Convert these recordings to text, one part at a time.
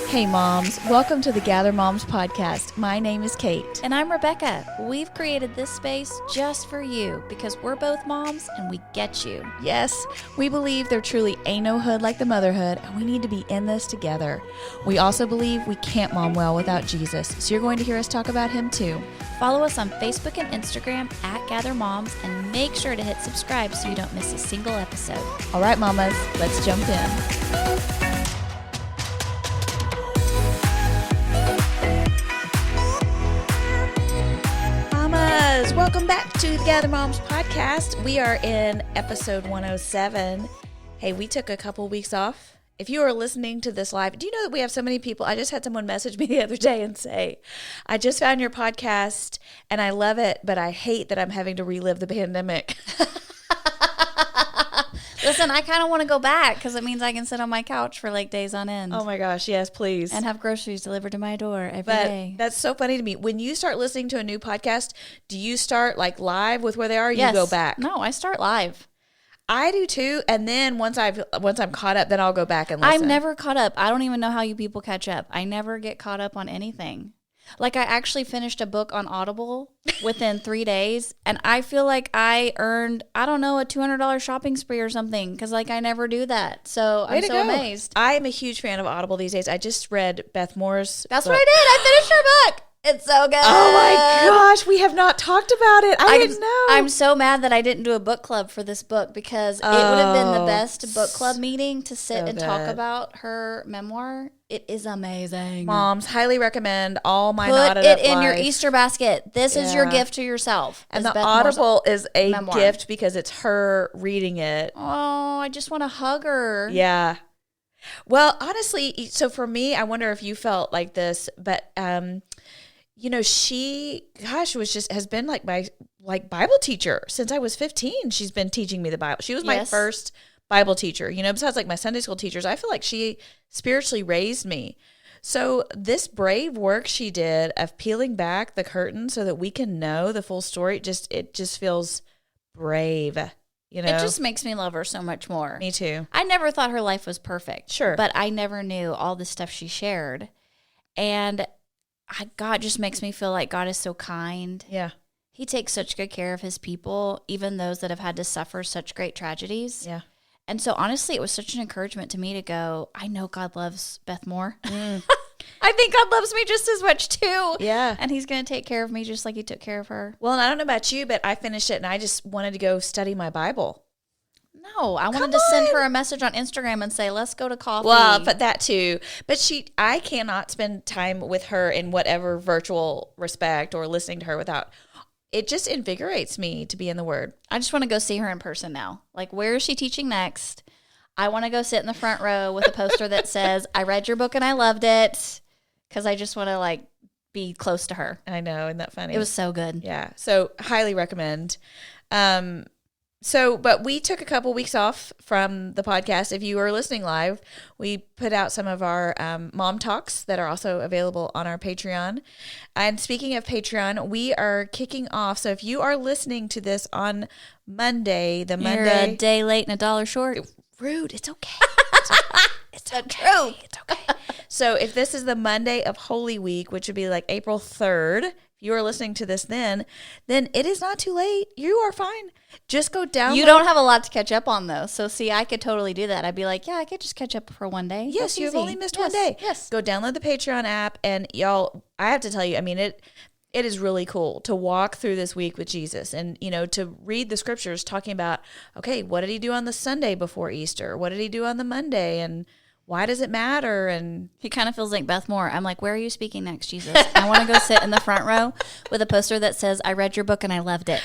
Hey moms, welcome to the Gather Moms podcast. My name is Kate. And I'm Rebecca. We've created this space just for you because we're both moms and we get you. Yes, we believe there truly ain't no hood like the motherhood, and we need to be in this together. We also believe we can't mom well without Jesus, so you're going to hear us talk about him too. Follow us on Facebook and Instagram at Gather Moms and make sure to hit subscribe so you don't miss a single episode. All right, mamas, let's jump in. Welcome back to the Gather Moms podcast. We are in episode 107. Hey, we took a couple weeks off. If you are listening to this live, do you know that we have so many people? I just had someone message me the other day and say, I just found your podcast and I love it, but I hate that I'm having to relive the pandemic. Listen, I kind of want to go back because it means I can sit on my couch for like days on end. Oh my gosh, yes, please. And have groceries delivered to my door every day. That's so funny to me. When you start listening to a new podcast, do you start like live with where they are? Or yes. You go back? No, I start live. I do too. And then once I'm caught up, then I'll go back and listen. I'm never caught up. I don't even know how you people catch up. I never get caught up on anything. Like I actually finished a book on Audible within 3 days, and I feel like I earned, I don't know, a $200 shopping spree or something because like I never do that. So I'm so amazed. I am a huge fan of Audible these days. I just read Beth Moore's That's book. what I did. I finished her book. It's so good. Oh my gosh, we have not talked about it. I didn't know. I'm so mad that I didn't do a book club for this book because it would have been the best book club meeting to sit and talk about her memoir. It is amazing. Moms, highly recommend all my Put knotted it up in life. your Easter basket. This is your gift to yourself. And the Beth Audible is a memoir. gift because it's her reading it. Oh, I just want to hug her. Yeah. Well, honestly, so for me, I wonder if you felt like this, but you know, she, gosh, has been like my Bible teacher since I was 15. She's been teaching me the Bible. She was my first Bible teacher, you know, besides like my Sunday school teachers. I feel like she spiritually raised me. So this brave work she did of peeling back the curtain so that we can know the full story, it just feels brave, you know. It just makes me love her so much more. Me too. I never thought her life was perfect. Sure. But I never knew all the stuff she shared. And God just makes me feel like God is so kind. Yeah. He takes such good care of his people, even those that have had to suffer such great tragedies. Yeah. And so honestly, it was such an encouragement to me to go, I know God loves Beth Moore. I think God loves me just as much too. Yeah. And he's going to take care of me just like he took care of her. Well, and I don't know about you, but I finished it and I just wanted to go study my Bible. No, I wanted to send her a message on Instagram and say, let's go to coffee. Well, but that too. But I cannot spend time with her in whatever virtual respect or listening to her without, it just invigorates me to be in the Word. I just want to go see her in person now. Like, where is she teaching next? I want to go sit in the front row with a poster that says, I read your book and I loved it, because I just want to, like, be close to her. I know, isn't that funny? It was so good. Yeah, so highly recommend. But we took a couple weeks off from the podcast. If you are listening live, we put out some of our mom talks that are also available on our Patreon. And speaking of Patreon, we are kicking off. So if you are listening to this on Monday, You're a day late and $1 short. Rude. It's okay. It's the truth. It's okay. So if this is the Monday of Holy Week, which would be like April 3rd, if you are listening to this then it is not too late. You are fine. Just go download. You don't have a lot to catch up on, though. So, see, I could totally do that. I'd be like, yeah, I could just catch up for one day. Yes, That's you've easy. only missed one day. Yes. Go download the Patreon app. And y'all, I have to tell you, I mean, it is really cool to walk through this week with Jesus and, you know, to read the scriptures talking about, okay, what did he do on the Sunday before Easter? What did he do on the Monday? And why does it matter? And he kind of feels like Beth Moore. I'm like, where are you speaking next, Jesus? I want to go sit in the front row with a poster that says, I read your book and I loved it.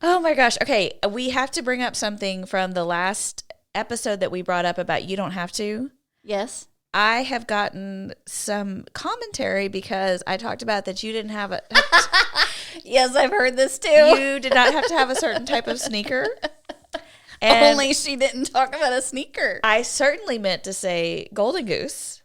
Oh my gosh. Okay. We have to bring up something from the last episode that we brought up about you don't have to. Yes. I have gotten some commentary because I talked about that you didn't have a... Yes, I've heard this too. You did not have to have a certain type of sneaker. And only she didn't talk about a sneaker. I certainly meant to say golden goose.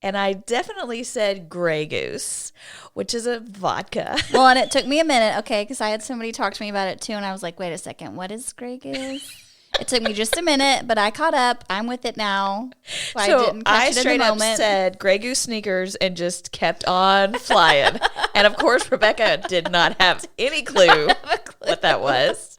And I definitely said Grey Goose, which is a vodka. Well, and it took me a minute, okay, because I had somebody talk to me about it too, and I was like, wait a second, what is Grey Goose? It took me just a minute, but I caught up. I'm with it now. So I didn't catch I it in the straight up moment. said Grey Goose sneakers and just kept on flying. And of course, Rebecca did not have any clue what that was.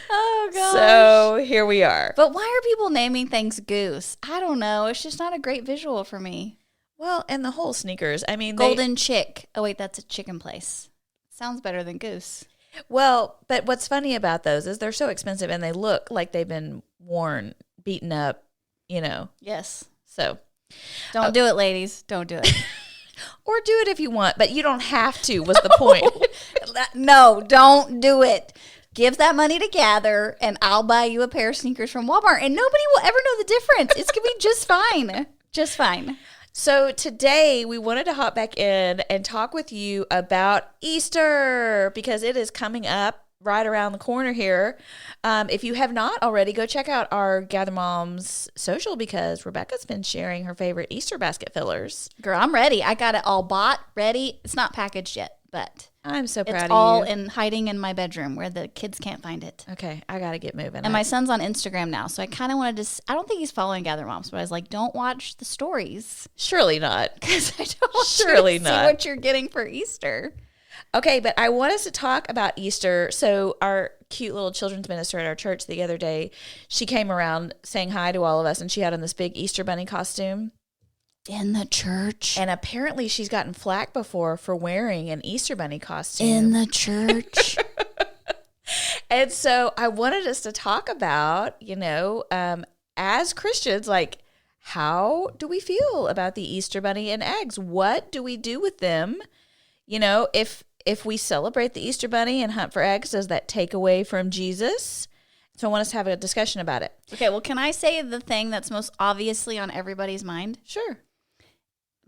Oh, gosh. So here we are. But why are people naming things Goose? I don't know. It's just not a great visual for me. Well, and the whole sneakers. I mean, Golden Chick. Oh, wait, that's a chicken place. Sounds better than Goose. Well, but what's funny about those is they're so expensive and they look like they've been worn, beaten up, Yes. So Don't do it, ladies. Don't do it. or do it if you want, but you don't have to was the point. No, don't do it. Give that money to Gather, and I'll buy you a pair of sneakers from Walmart, and nobody will ever know the difference. It's going to be just fine. Just fine. So today we wanted to hop back in and talk with you about Easter because it is coming up right around the corner here. If you have not already, go check out our Gather Moms social because Rebecca's been sharing her favorite Easter basket fillers. Girl, I'm ready. I got it all bought, ready. It's not packaged yet, but I'm so proud it's of all you. in hiding in my bedroom where the kids can't find it. Okay, I got to get moving. And my son's on Instagram now, so I kind of wanted to. I don't think he's following Gather Moms, but I was like, don't watch the stories Surely not. because I don't want Surely you to not. see what you're getting for Easter. Okay, but I want us to talk about Easter. So our cute little children's minister at our church the other day, she came around saying hi to all of us, and she had on this big Easter bunny costume. In the church. And apparently she's gotten flack before for wearing an Easter bunny costume. In the church. And so I wanted us to talk about, as Christians, like, how do we feel about the Easter bunny and eggs? What do we do with them? If we celebrate the Easter bunny and hunt for eggs, does that take away from Jesus? So I want us to have a discussion about it. Okay, well, can I say the thing that's most obviously on everybody's mind? Sure.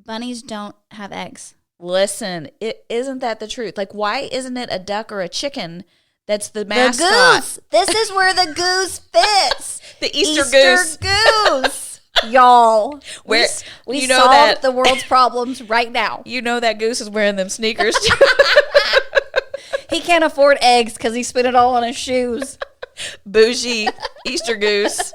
Bunnies don't have eggs. Listen, isn't that the truth? Like, why isn't it a duck or a chicken that's the The mascot? goose. This is where the goose fits. The Easter goose. Y'all. Where we you know solved that the world's problems right now. you know that goose is wearing them sneakers too. He can't afford eggs because he spent it all on his shoes. Bougie Easter goose.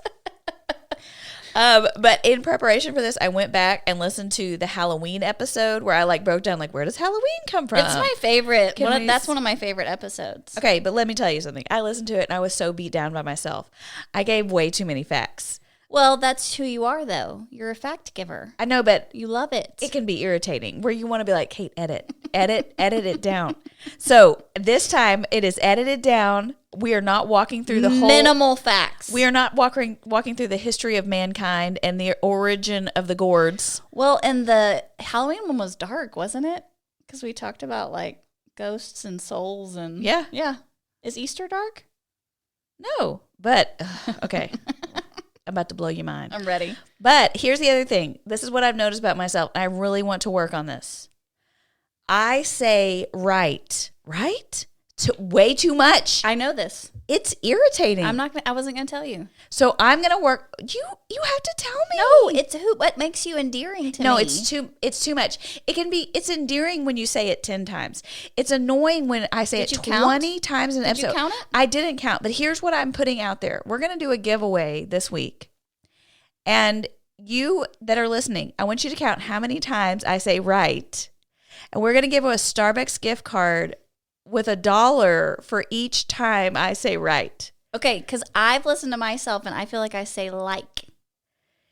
But in preparation for this, I went back and listened to the Halloween episode where I broke down where does Halloween come from? It's my favorite. Can That's one of my favorite episodes. Okay, but let me tell you something. I listened to it and I was so beat down by myself. I gave way too many facts. Well, that's who you are, though. You're a fact giver. I know, but You love it. it can be irritating where you want to be like, Kate, edit it down. So this time it is edited down. We are not walking through the whole minimal facts. We are not walking through the history of mankind and the origin of the gourds. Well, and the Halloween one was dark, wasn't it? Because we talked about ghosts and souls and yeah. Is Easter dark? No, but okay. I'm about to blow your mind. I'm ready. But here's the other thing. This is what I've noticed about myself. I really want to work on this. I say right way too much. I know this. It's irritating. I wasn't gonna tell you. So I'm gonna work. You have to tell me. No, it's what makes you endearing to me. No, it's too much. It's endearing when you say it 10 times. It's annoying when I say Did it you count? 20 times in an episode. Did you count it? I didn't count, but here's what I'm putting out there. We're gonna do a giveaway this week. And you that are listening, I want you to count how many times I say right. And we're gonna give a Starbucks gift card with $1 for each time I say right. Okay, because I've listened to myself and I feel like I say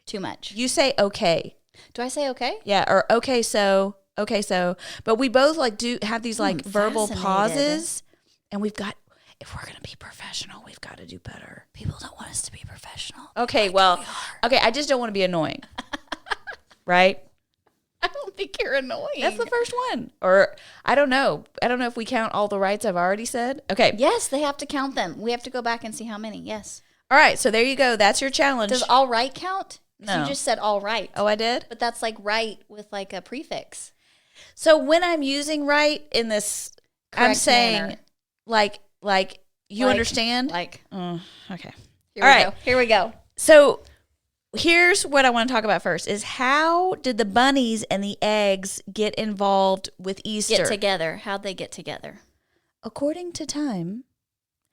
too much. You say okay. Do I say okay? Yeah, or okay so. But we both do have these verbal fascinated. pauses, and if we're going to be professional, we've got to do better. People don't want us to be professional. Okay, I just don't want to be annoying. Right? I don't think you're annoying. That's the first one. Or I don't know. I don't know if we count all the rights I've already said. Okay. Yes, they have to count them. We have to go back and see how many. Yes. All right, so there you go. That's your challenge. Does all right count? 'Cause No. You just said all right. Oh, I did? But that's right with a prefix. So when I'm using right in this, I'm Correct saying manner. you understand? Okay. All right. Here we go. So here's what I want to talk about first is how did the bunnies and the eggs get involved with Easter? Get together. How'd they get together? According to time.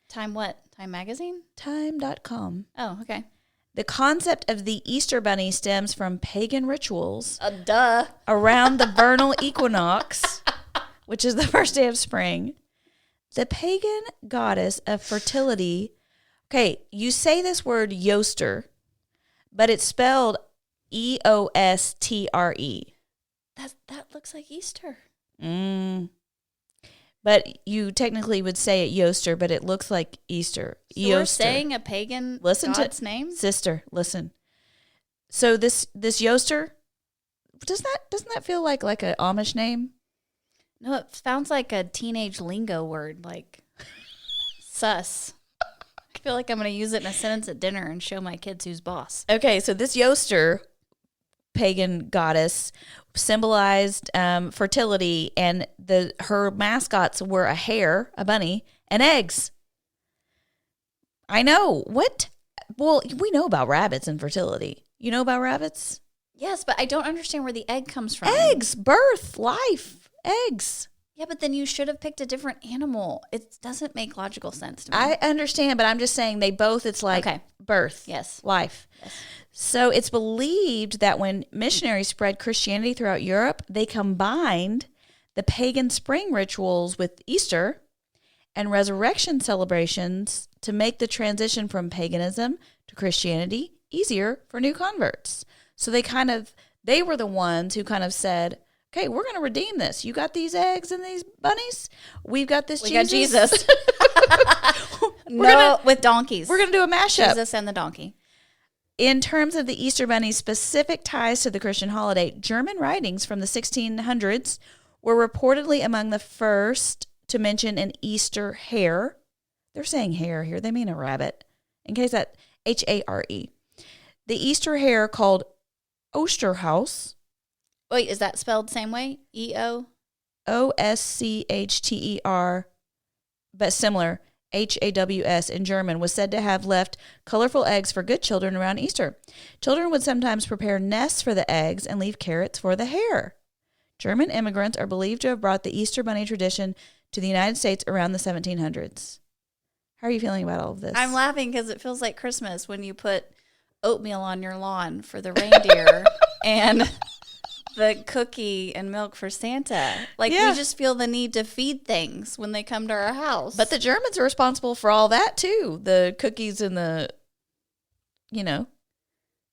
Time what? Time Magazine? Time.com. Oh, okay. The concept of the Easter bunny stems from pagan rituals Duh. around the vernal equinox, which is the first day of spring. The pagan goddess of fertility. Okay, you say this word Yoster, but it's spelled Eostre. That looks like Easter. But you technically would say it Yoster, but it looks like Easter. So we're saying a pagan god's name? Sister, listen. So this Yoster, doesn't that feel like an Amish name? No, it sounds like a teenage lingo word, like sus. I feel like I'm going to use it in a sentence at dinner and show my kids who's boss. Okay, so this Yoster, pagan goddess, symbolized fertility, and her mascots were a hare, a bunny, and eggs. I know. What? Well, we know about rabbits and fertility. You know about rabbits? Yes, but I don't understand where the egg comes from. Eggs, birth, life, eggs. Yeah, but then you should have picked a different animal. It doesn't make logical sense to me. I understand, but I'm just saying it's like birth, yes, life. Yes. So it's believed that when missionaries spread Christianity throughout Europe, they combined the pagan spring rituals with Easter and resurrection celebrations to make the transition from paganism to Christianity easier for new converts. So they were the ones who kind of said, okay, we're going to redeem this. You got these eggs and these bunnies. We've got this We Jesus. got Jesus. With donkeys. We're going to do a mashup. Jesus and the donkey. In terms of the Easter Bunny's specific ties to the Christian holiday, German writings from the 1600s were reportedly among the first to mention an Easter hare. They're saying hare here. They mean a rabbit. In case that, Hare. The Easter hare called Osterhaus. Wait, is that spelled the same way? E-O? Oschter, but similar, Haws in German, was said to have left colorful eggs for good children around Easter. Children would sometimes prepare nests for the eggs and leave carrots for the hare. German immigrants are believed to have brought the Easter bunny tradition to the United States around the 1700s. How are you feeling about all of this? I'm laughing because it feels like Christmas when you put oatmeal on your lawn for the reindeer and the cookie and milk for Santa. We just feel the need to feed things when they come to our house. But the Germans are responsible for all that too. The cookies and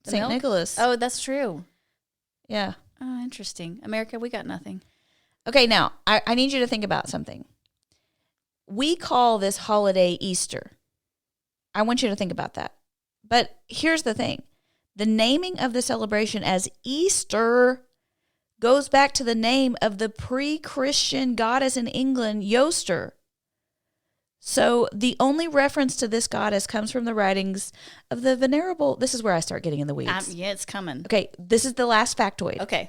St. Nicholas. Oh, that's true. Yeah. Oh, interesting. America, we got nothing. Okay, now, I need you to think about something. We call this holiday Easter. I want you to think about that. But here's the thing. The naming of the celebration as Easter goes back to the name of the pre-Christian goddess in England, Yoster. So the only reference to this goddess comes from the writings of the venerable, this is where I start getting in the weeds. Yeah, it's coming. Okay, this is the last factoid. Okay.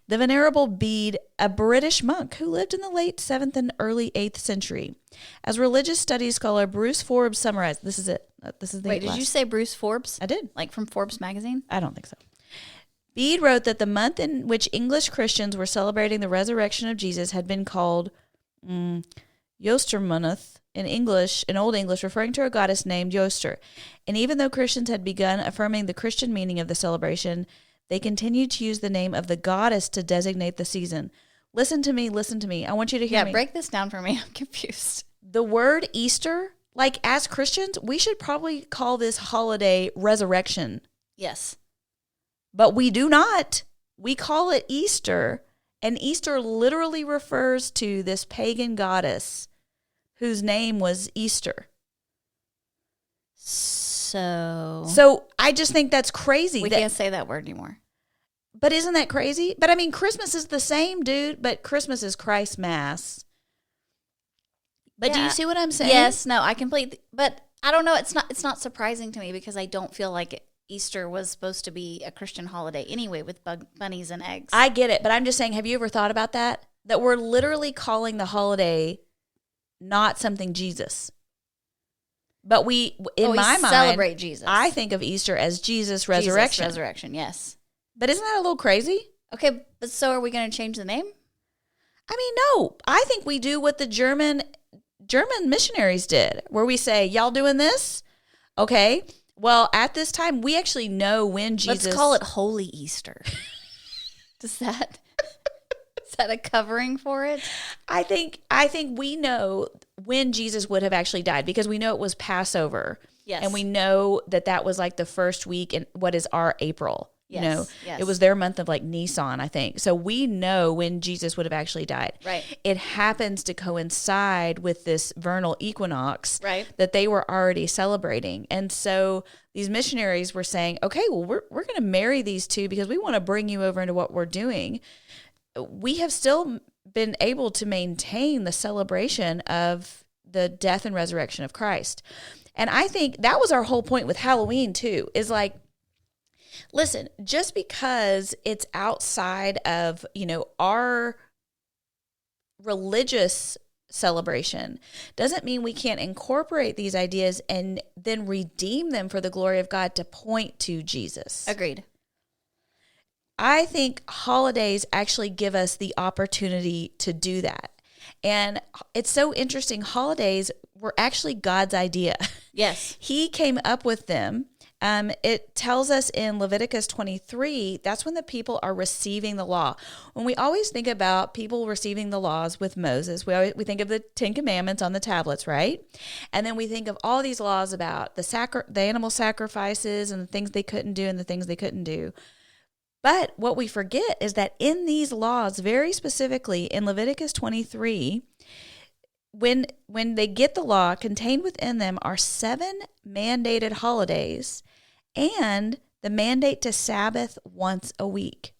The Venerable Bede, a British monk who lived in the late 7th and early 8th century. As religious studies scholar Bruce Forbes summarized, this is it. This is the Wait, last. did you say Bruce Forbes? I did. Like from Forbes magazine? I don't think so. Bede wrote that the month in which English Christians were celebrating the resurrection of Jesus had been called Yostermonth in Old English, referring to a goddess named Yoster. And even though Christians had begun affirming the Christian meaning of the celebration, they continued to use the name of the goddess to designate the season. Listen to me. I want you to hear me. Yeah, break this down for me. I'm confused. The word Easter, as Christians, we should probably call this holiday resurrection. Yes. But we do not. We call it Easter, and Easter literally refers to this pagan goddess whose name was Easter. So I just think that's crazy. We can't say that word anymore. But isn't that crazy? But I mean, Christmas is the same, dude, but Christmas is Christ's Mass. But do you see what I'm saying? Yes, no, I completely, but I don't know. It's not surprising to me because I don't feel like Easter was supposed to be a Christian holiday anyway with bunnies and eggs. I get it, but I'm just saying, have you ever thought about that? That we're literally calling the holiday not something Jesus. But we my mind, celebrate Jesus. I think of Easter as Jesus' resurrection. Jesus' resurrection, yes. But isn't that a little crazy? Okay, but so are we going to change the name? I mean, no. I think we do what the German German missionaries did, where we say, y'all doing this? Okay. Well, at this time, we actually know when Jesus... Let's call it Holy Easter. Is that a covering for it? I think we know when Jesus would have actually died, because we know it was Passover. Yes. And we know that was like the first week in what is our April. Yes. You know, yes. It was their month of like Nisan, I think. So we know when Jesus would have actually died. Right. It happens to coincide with this vernal equinox right. that they were already celebrating. And so these missionaries were saying, okay, well, we're going to marry these two because we want to bring you over into what we're doing. We have still been able to maintain the celebration of the death and resurrection of Christ. And I think that was our whole point with Halloween too, is like, listen, just because it's outside of, our religious celebration doesn't mean we can't incorporate these ideas and then redeem them for the glory of God to point to Jesus. Agreed. I think holidays actually give us the opportunity to do that. And it's so interesting. Holidays were actually God's idea. Yes. He came up with them. It tells us in Leviticus 23, that's when the people are receiving the law. When we always think about people receiving the laws with Moses, we think of the 10 Commandments on the tablets, right? And then we think of all these laws about the animal sacrifices and the things they couldn't do and the things they couldn't do. But what we forget is that in these laws, very specifically in Leviticus 23, when they get the law, contained within them are 7 mandated holidays and the mandate to Sabbath once a week.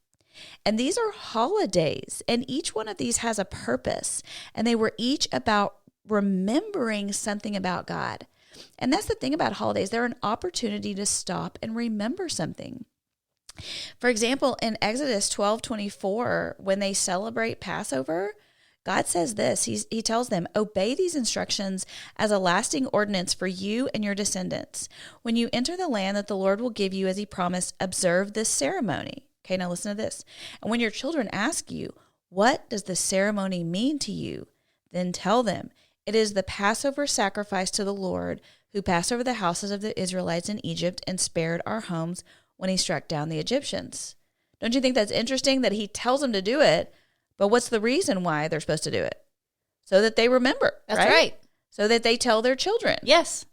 And these are holidays, and each one of these has a purpose, and they were each about remembering something about God. And that's the thing about holidays. They're an opportunity to stop and remember something. For example, in Exodus 12:24, when they celebrate Passover, God says this, he tells them, obey these instructions as a lasting ordinance for you and your descendants. When you enter the land that the Lord will give you as he promised, observe this ceremony. Okay, now listen to this. And when your children ask you, what does the ceremony mean to you? Then tell them, it is the Passover sacrifice to the Lord who passed over the houses of the Israelites in Egypt and spared our homes when he struck down the Egyptians. Don't you think that's interesting that he tells them to do it? But what's the reason why they're supposed to do it? So that they remember. That's right. So that they tell their children. Yes.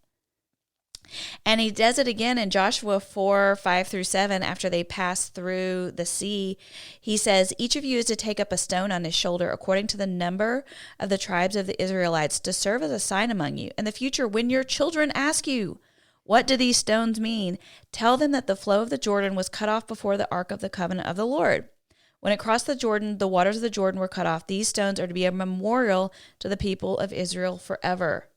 And he does it again in Joshua 4:5-7, after they pass through the sea. He says, each of you is to take up a stone on his shoulder according to the number of the tribes of the Israelites to serve as a sign among you. In the future, when your children ask you, what do these stones mean? Tell them that the flow of the Jordan was cut off before the ark of the covenant of the Lord. When it crossed the Jordan, the waters of the Jordan were cut off. These stones are to be a memorial to the people of Israel forever.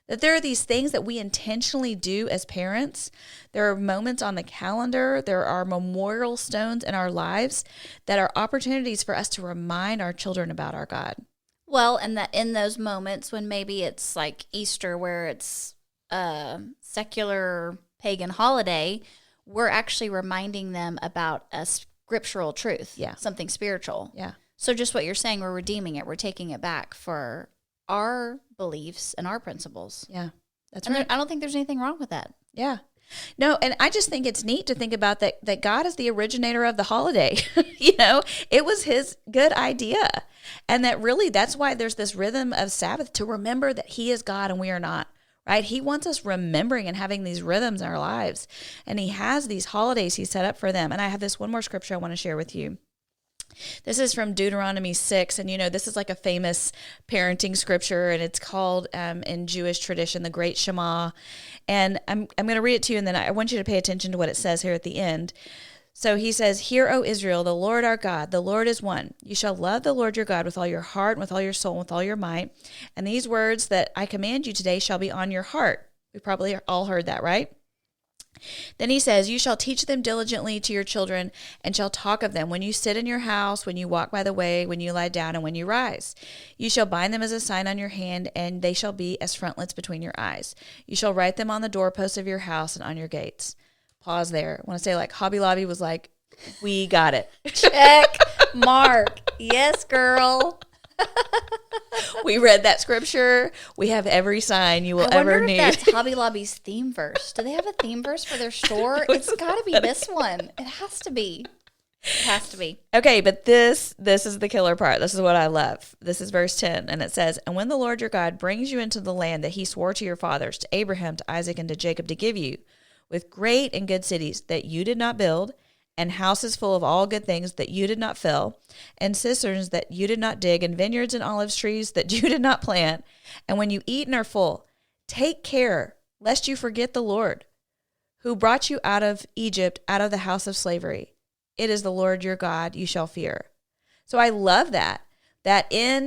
That there are these things that we intentionally do as parents. There are moments on the calendar. There are memorial stones in our lives that are opportunities for us to remind our children about our God. Well, and that in those moments when maybe it's like Easter where it's a secular pagan holiday, we're actually reminding them about a scriptural truth, something spiritual. Yeah. So just what you're saying, we're redeeming it. We're taking it back for our beliefs and our principles. Yeah, that's and right. I don't think there's anything wrong with that. Yeah. No, and I just think it's neat to think about that God is the originator of the holiday. It was his good idea. And that really, that's why there's this rhythm of Sabbath, to remember that he is God and we are not. Right? He wants us remembering and having these rhythms in our lives. And he has these holidays he set up for them. And I have this one more scripture I want to share with you. This is from Deuteronomy 6. And, this is like a famous parenting scripture. And it's called, in Jewish tradition, the Great Shema. And I'm going to read it to you. And then I want you to pay attention to what it says here at the end. So he says, hear, O Israel, the Lord our God, the Lord is one. You shall love the Lord your God with all your heart, and with all your soul, and with all your might. And these words that I command you today shall be on your heart. We probably all heard that, right? Then he says, you shall teach them diligently to your children, and shall talk of them when you sit in your house, when you walk by the way, when you lie down, and when you rise. You shall bind them as a sign on your hand, and they shall be as frontlets between your eyes. You shall write them on the doorposts of your house and on your gates. Pause there. I want to say, like, Hobby Lobby was like, we got it. Check mark. Yes, girl. We read that scripture. We have every sign you will I wonder ever if need. that's Hobby Lobby's theme verse. Do they have a theme verse for their store? It's got to be this one. It has to be. It has to be. Okay, but this is the killer part. This is what I love. This is verse 10, and it says, "And when the Lord your God brings you into the land that he swore to your fathers, to Abraham, to Isaac, and to Jacob to give you, with great and good cities that you did not build, and houses full of all good things that you did not fill, and cisterns that you did not dig, and vineyards and olive trees that you did not plant, and when you eat and are full, take care lest you forget the Lord, who brought you out of Egypt, out of the house of slavery. It is the Lord your God you shall fear." So I love that in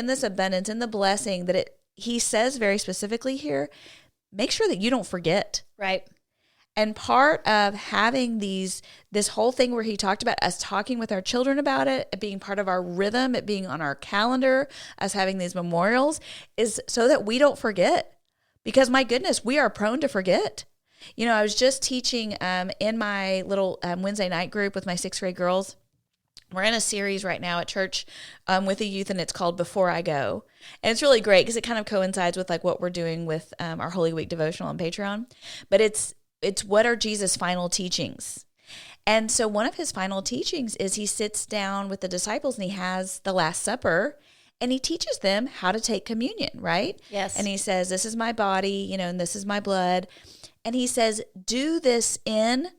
this abundance, in the blessing, that he says very specifically here, make sure that you don't forget. Right. And part of having this whole thing where he talked about us talking with our children about it being part of our rhythm, it being on our calendar, us having these memorials, is so that we don't forget. Because my goodness, we are prone to forget. I was just teaching in my little Wednesday night group with my 6th grade girls. We're in a series right now at church with the youth, and it's called Before I Go. And it's really great because it kind of coincides with like what we're doing with our Holy Week devotional on Patreon. But it's what are Jesus' final teachings? And so one of his final teachings is he sits down with the disciples and he has the Last Supper. And he teaches them how to take communion, right? Yes. And he says, this is my body, and this is my blood. And he says, do this in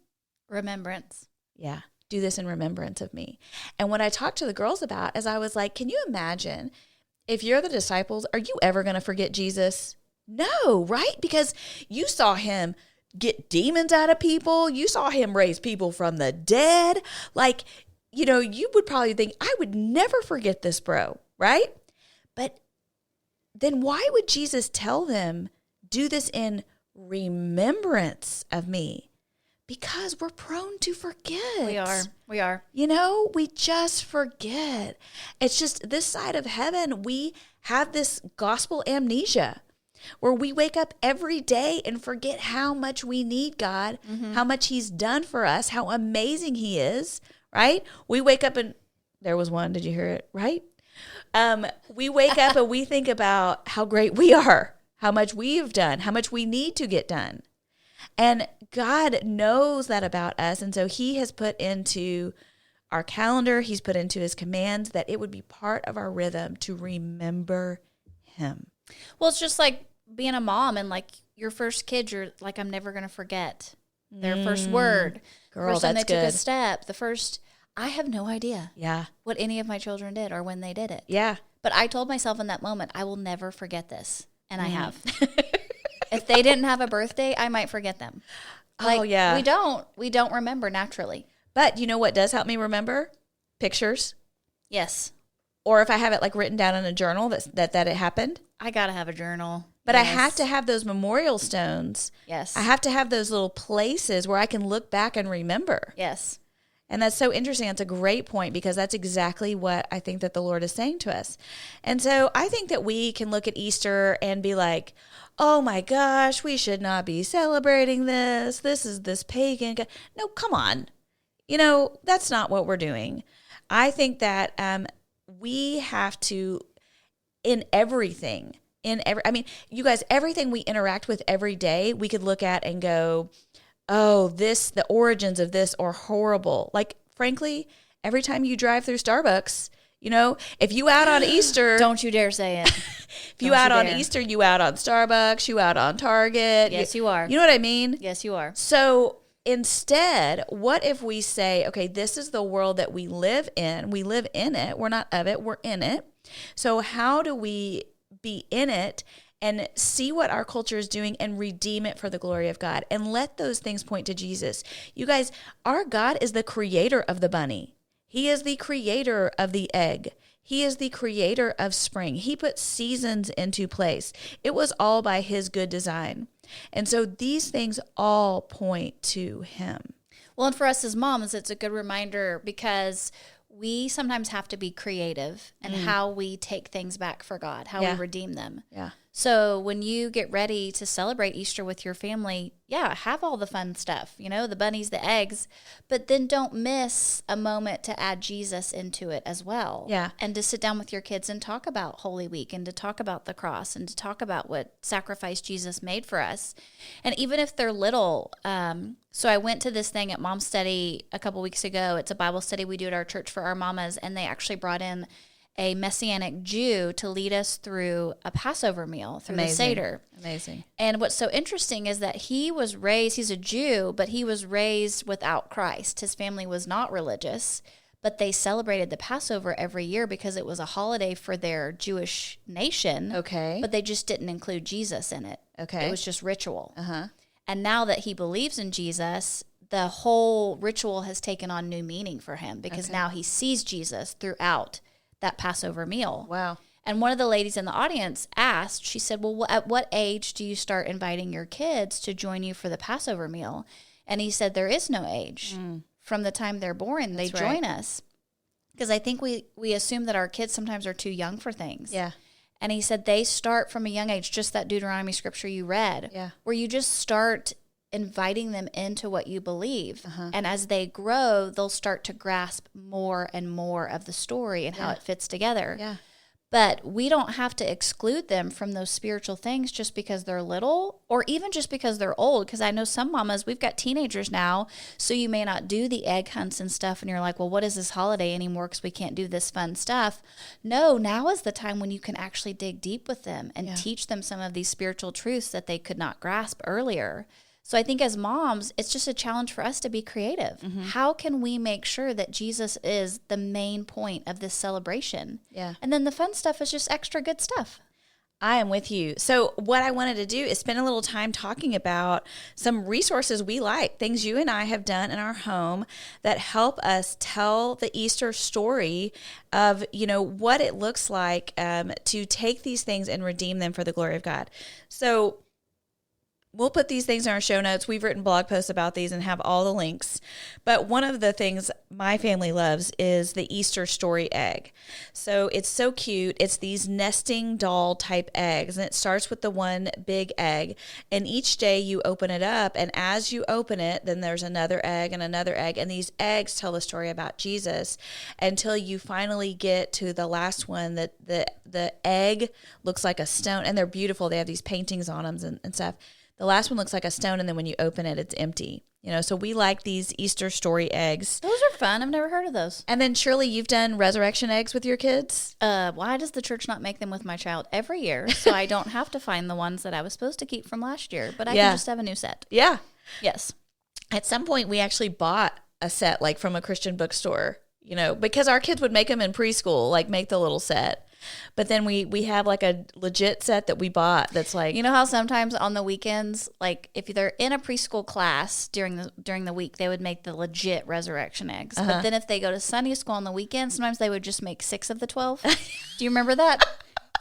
remembrance. Yeah, do this in remembrance of me. And what I talked to the girls about is I was like, can you imagine if you're the disciples, are you ever going to forget Jesus? No, right? Because you saw him get demons out of people. You saw him raise people from the dead. Like, you would probably think, I would never forget this, bro, right? But then why would Jesus tell them, do this in remembrance of me? Because we're prone to forget. We are. We just forget. It's just this side of heaven, we have this gospel amnesia where we wake up every day and forget how much we need God, how much he's done for us, how amazing he is, right? We wake up and there was one, did you hear it? Right? We wake up and we think about how great we are, how much we've done, how much we need to get done. And God knows that about us. And so he has put into our calendar, he's put into his commands that it would be part of our rhythm to remember him. Well, it's just like being a mom and like your first kid, you're like, I'm never going to forget their first word. Girl, first time that's they took a good. step. I have no idea Yeah. what any of my children did or when they did it. Yeah. But I told myself in that moment, I will never forget this. And I have. If they didn't have a birthday, I might forget them. Oh, yeah. We don't remember naturally. But you know what does help me remember? Pictures. Yes. Or if I have it like written down in a journal that it happened. I got to have a journal. But I have to have those memorial stones. Yes. I have to have those little places where I can look back and remember. Yes. And that's so interesting. It's a great point because that's exactly what I think that the Lord is saying to us. And so I think that we can look at Easter and be like, oh my gosh, we should not be celebrating this. This is this pagan. No, come on. That's not what we're doing. I think that we have to, in everything, you guys, everything we interact with every day, we could look at and go, oh, the origins of this are horrible. Like, frankly, every time you drive through Starbucks, if you out on Easter. Don't you dare say it. If you out on Easter, you out on Starbucks, you out on Target. Yes, you are. You know what I mean? Yes, you are. So instead, what if we say, okay, this is the world that we live in. We live in it. We're not of it. We're in it. So how do we be in it and see what our culture is doing and redeem it for the glory of God and let those things point to Jesus? You guys, our God is the creator of the bunny. He is the creator of the egg. He is the creator of spring. He put seasons into place. It was all by his good design. And so these things all point to him. Well, and for us as moms, it's a good reminder because we sometimes have to be creative in how we take things back for God, how we redeem them. Yeah. So when you get ready to celebrate Easter with your family, yeah, have all the fun stuff, the bunnies, the eggs, but then don't miss a moment to add Jesus into it as well. Yeah. And to sit down with your kids and talk about Holy Week and to talk about the cross and to talk about what sacrifice Jesus made for us. And even if they're little, so I went to this thing at Mom Study a couple weeks ago. It's a Bible study we do at our church for our mamas, and they actually brought in a Messianic Jew to lead us through a Passover meal, through the Seder. Amazing. And what's so interesting is that he's a Jew, but he was raised without Christ. His family was not religious, but they celebrated the Passover every year because it was a holiday for their Jewish nation. Okay. But they just didn't include Jesus in it. Okay. It was just ritual. Uh-huh. And now that he believes in Jesus, the whole ritual has taken on new meaning for him because now he sees Jesus throughout that Passover meal. Wow. And one of the ladies in the audience asked, she said, well, at what age do you start inviting your kids to join you for the Passover meal? And he said, there is no age. From the time they're born, they join us. Because I think we assume that our kids sometimes are too young for things. Yeah. And he said they start from a young age, just that Deuteronomy scripture you read, where you just start inviting them into what you believe. And as they grow, they'll start to grasp more and more of the story and how it fits together. Yeah. But we don't have to exclude them from those spiritual things just because they're little or even just because they're old. Because I know some mamas, we've got teenagers now, so you may not do the egg hunts and stuff. And you're like, well, what is this holiday anymore because we can't do this fun stuff? No, now is the time when you can actually dig deep with them and teach them some of these spiritual truths that they could not grasp earlier. So I think as moms, it's just a challenge for us to be creative. How can we make sure that Jesus is the main point of this celebration? Yeah. And then the fun stuff is just extra good stuff. I am with you. So what I wanted to do is spend a little time talking about some resources we like, things you and I have done in our home that help us tell the Easter story of, what it looks like to take these things and redeem them for the glory of God. So we'll put these things in our show notes. We've written blog posts about these and have all the links. But one of the things my family loves is the Easter story egg. So it's so cute. It's these nesting doll type eggs, and it starts with the one big egg. And each day you open it up, and as you open it, then there's another egg and another egg. And these eggs tell the story about Jesus until you finally get to the last one that the egg looks like a stone. And they're beautiful. They have these paintings on them and stuff. The last one looks like a stone, and then when you open it, it's empty. So we like these Easter story eggs. Those are fun. I've never heard of those. And then, Shirley, you've done resurrection eggs with your kids? Why does the church not make them with my child every year so I don't have to find the ones that I was supposed to keep from last year, but I can just have a new set? Yeah. Yes. At some point, we actually bought a set, like from a Christian bookstore, because our kids would make them in preschool, like make the little set. But then we have like a legit set that we bought that's like, how sometimes on the weekends, like if they're in a preschool class during the week, they would make the legit resurrection eggs. But then if they go to Sunday school on the weekend, sometimes they would just make 6 of the 12. Do you remember that?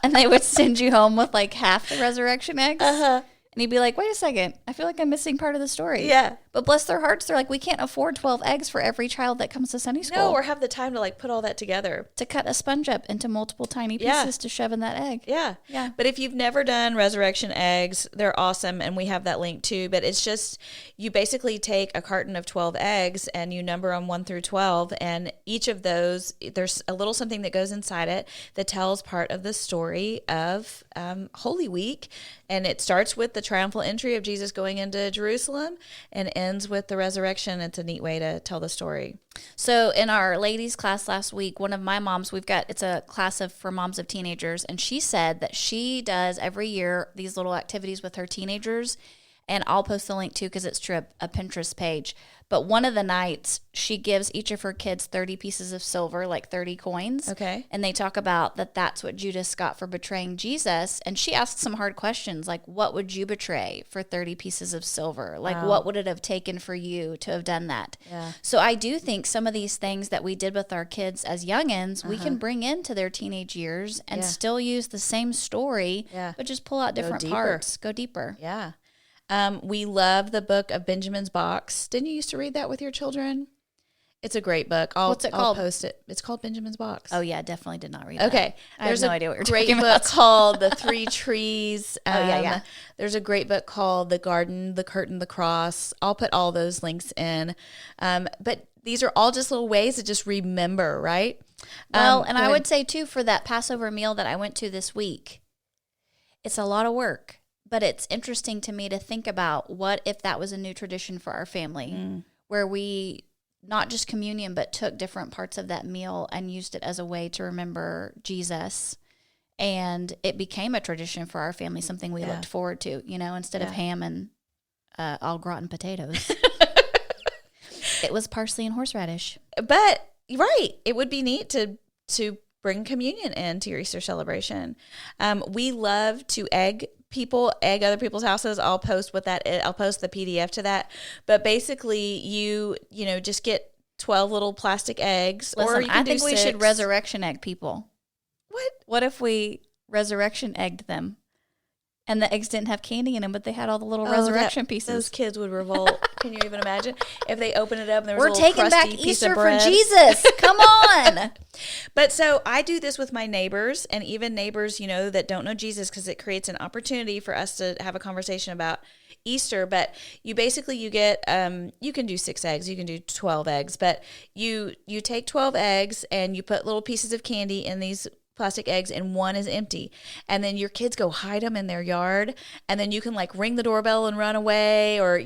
And they would send you home with like half the resurrection eggs. And he'd be like, wait a second, I feel like I'm missing part of the story. Yeah. But bless their hearts, they're like, we can't afford 12 eggs for every child that comes to Sunday school. No, or have the time to like put all that together. To cut a sponge up into multiple tiny pieces to shove in that egg. Yeah. Yeah. But if you've never done resurrection eggs, they're awesome. And we have that link too. But it's just, you basically take a carton of 12 eggs and you number them 1 through 12. And each of those, there's a little something that goes inside it that tells part of the story of Holy Week. And it starts with the triumphal entry of Jesus going into Jerusalem and ends with the resurrection. It's a neat way to tell the story. So in our ladies class last week, one of my moms, it's a class for moms of teenagers, and she said that she does every year these little activities with her teenagers, and I'll post the link too because it's to a Pinterest page. But one of the nights, she gives each of her kids 30 pieces of silver, like 30 coins. Okay. And they talk about that's what Judas got for betraying Jesus. And she asks some hard questions, like, what would you betray for 30 pieces of silver? Like, what would it have taken for you to have done that? Yeah. So I do think some of these things that we did with our kids as youngins, we can bring into their teenage years and still use the same story, but just pull out different parts. Go deeper. Yeah. We love the book of Benjamin's Box. Didn't you used to read that with your children? It's a great book. What's it I'll called? post it. It's called Benjamin's Box. Oh yeah, definitely did not read that. Okay. I have no idea what you're great talking book about. called The Three Trees. Yeah. There's a great book called The Garden, The Curtain, The Cross. I'll put all those links in. But these are all just little ways to just remember, right? Well, and I would say too, for that Passover meal that I went to this week, it's a lot of work, but it's interesting to me to think about what if that was a new tradition for our family, where we not just communion, but took different parts of that meal and used it as a way to remember Jesus. And it became a tradition for our family, something we looked forward to, instead of ham and au gratin potatoes. It was parsley and horseradish. But, right, it would be neat to bring communion into your Easter celebration. We love to egg other people's houses. I'll post what that is. I'll post the PDF to that. But basically, you just get 12 little plastic eggs. Listen, or you can I think do we 6. should resurrection egg people. What? What if we resurrection egged them? And the eggs didn't have candy in them, but they had all the little resurrection pieces. Those kids would revolt. Can you even imagine if they open it up and there was We're a little taking back crusty piece Easter of for bread? Jesus. Come on. But so I do this with my neighbors, and even neighbors, that don't know Jesus, because it creates an opportunity for us to have a conversation about Easter. But you get, you can do 6 eggs, you can do 12 eggs, but you take 12 eggs and you put little pieces of candy in these plastic eggs, and one is empty, and then your kids go hide them in their yard, and then you can like ring the doorbell and run away, or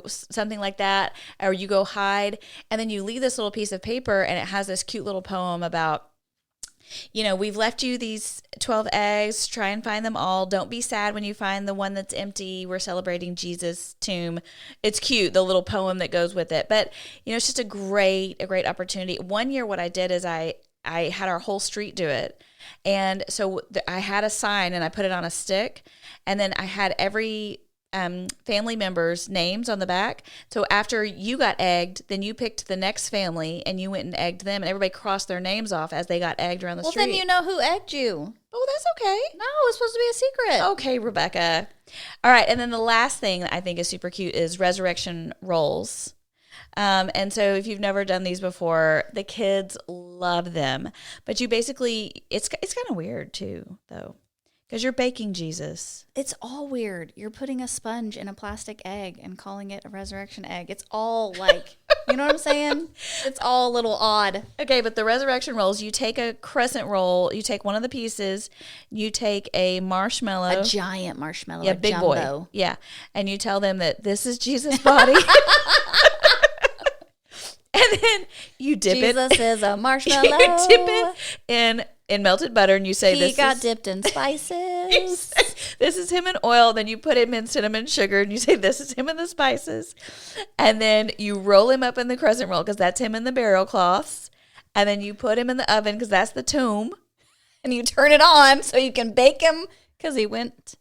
something like that, or you go hide, and then you leave this little piece of paper, and it has this cute little poem about, we've left you these 12 eggs, try and find them all, don't be sad when you find the one that's empty, we're celebrating Jesus' tomb. It's cute, the little poem that goes with it, but it's just a great opportunity. One year what I did is I had our whole street do it. And so I had a sign and I put it on a stick, and then I had every family member's names on the back. So after you got egged, then you picked the next family and you went and egged them, and everybody crossed their names off as they got egged around the street. Well, then you know who egged you. Oh, that's okay. No, it's supposed to be a secret. Okay, Rebecca. All right, and then the last thing that I think is super cute is resurrection rolls. And so if you've never done these before, the kids love them. But you basically, it's kind of weird too, though, because you're baking Jesus. It's all weird. You're putting a sponge in a plastic egg and calling it a resurrection egg. It's all like, you know what I'm saying? It's all a little odd. Okay, but the resurrection rolls, you take a crescent roll, you take one of the pieces, you take a marshmallow. A giant marshmallow. Yeah, a big jumbo. boy. Yeah, and you tell them that this is Jesus' body. And then you dip Jesus it. is a marshmallow. You dip it in melted butter, and you say, He got dipped in spices. This is him in oil. Then you put him in cinnamon sugar, and you say, this is him in the spices. And then you roll him up in the crescent roll, because that's him in the burial cloths. And then you put him in the oven, because that's the tomb. And you turn it on so you can bake him, because he went.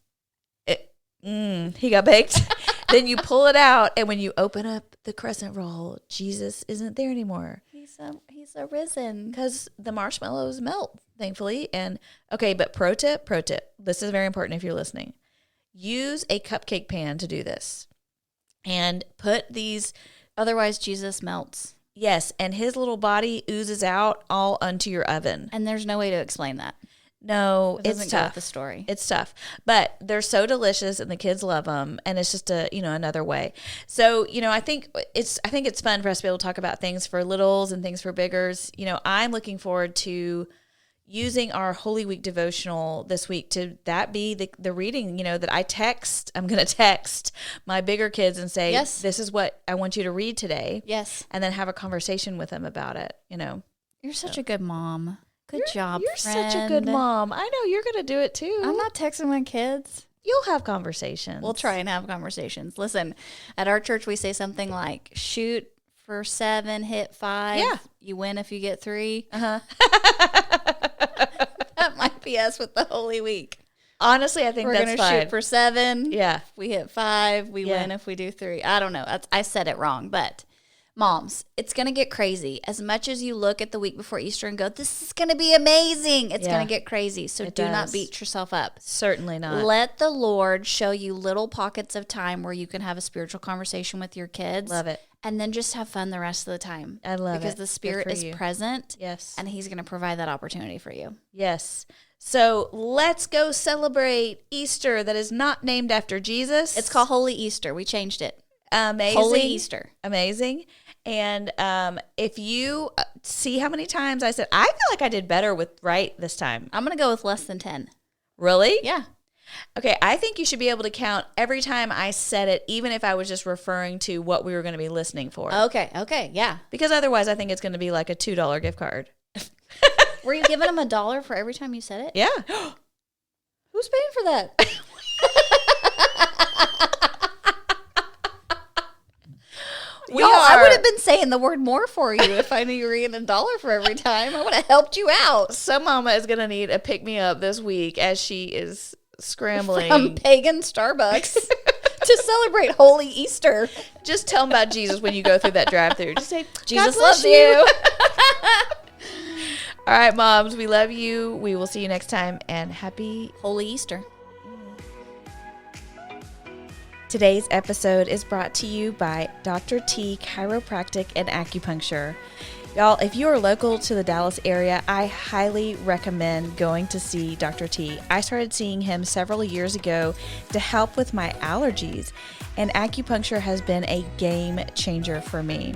He got baked. Then you pull it out, and when you open up the crescent roll, Jesus isn't there anymore. He's arisen. Because the marshmallows melt, thankfully. And okay, but pro tip. This is very important if you're listening. Use a cupcake pan to do this. And put these. Otherwise, Jesus melts. Yes, and his little body oozes out all onto your oven. And there's no way to explain that. No, It doesn't it's go tough. with the story. It's tough, but they're so delicious, and the kids love them, and it's just another way. So I think it's fun for us to be able to talk about things for littles and things for biggers. I'm looking forward to using our Holy Week devotional this week to that be the reading. That I'm going to text my bigger kids and say, yes, this is what I want you to read today. Yes, and then have a conversation with them about it. You're such a good mom. Good job, You're friend. such a good mom. I know you're going to do it too. I'm not texting my kids. You'll have conversations. We'll try and have conversations. Listen, at our church, we say something like, shoot for 7, hit 5. Yeah. You win if you get 3. Uh-huh. That might be us with the Holy Week. Honestly, I think We're that's going to fine. shoot for 7. Yeah. If we hit 5, we win if we do 3. I don't know. I said it wrong, but Moms, it's going to get crazy. As much as you look at the week before Easter and go, this is going to be amazing, it's going to get crazy. So do not beat yourself up. Certainly not. Let the Lord show you little pockets of time where you can have a spiritual conversation with your kids. Love it. And then just have fun the rest of the time. I love it. Because the Spirit is present. Yes. And He's going to provide that opportunity for you. Yes. So let's go celebrate Easter that is not named after Jesus. It's called Holy Easter. We changed it. Amazing. Holy Easter. Amazing. And if you see how many times I said, I feel like I did better with right this time. I'm going to go with less than 10. Really? Yeah. Okay, I think you should be able to count every time I said it, even if I was just referring to what we were going to be listening for. Okay, yeah. Because otherwise, I think it's going to be like a $2 gift card. Were you giving them $1 for every time you said it? Yeah. Who's paying for that? I would have been saying the word more for you if I knew you were getting $1 for every time. I would have helped you out. Some mama is going to need a pick-me-up this week as she is scrambling. From pagan Starbucks to celebrate Holy Easter. Just tell them about Jesus when you go through that drive-thru. Just say, Jesus loves you. All right, moms, we love you. We will see you next time, and happy Holy Easter. Today's episode is brought to you by Dr. T Chiropractic and Acupuncture. Y'all, if you are local to the Dallas area, I highly recommend going to see Dr. T. I started seeing him several years ago to help with my allergies, and acupuncture has been a game changer for me.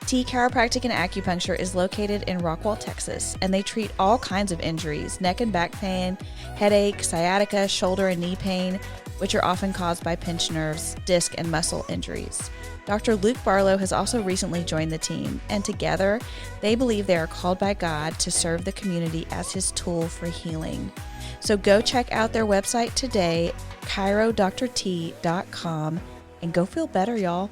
T Chiropractic and Acupuncture is located in Rockwall, Texas, and they treat all kinds of injuries, neck and back pain, headache, sciatica, shoulder and knee pain, which are often caused by pinched nerves, disc, and muscle injuries. Dr. Luke Barlow has also recently joined the team, and together, they believe they are called by God to serve the community as His tool for healing. So go check out their website today, chirodrt.com, and go feel better, y'all.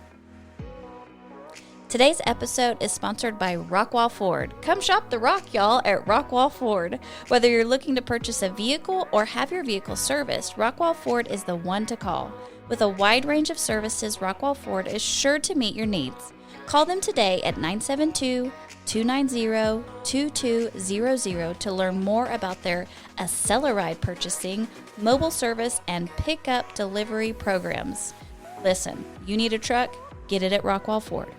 Today's episode is sponsored by Rockwall Ford. Come shop the rock, y'all, at Rockwall Ford. Whether you're looking to purchase a vehicle or have your vehicle serviced, Rockwall Ford is the one to call. With a wide range of services, Rockwall Ford is sure to meet your needs. Call them today at 972-290-2200 to learn more about their Acceleride purchasing, mobile service, and pickup delivery programs. Listen, you need a truck? Get it at Rockwall Ford.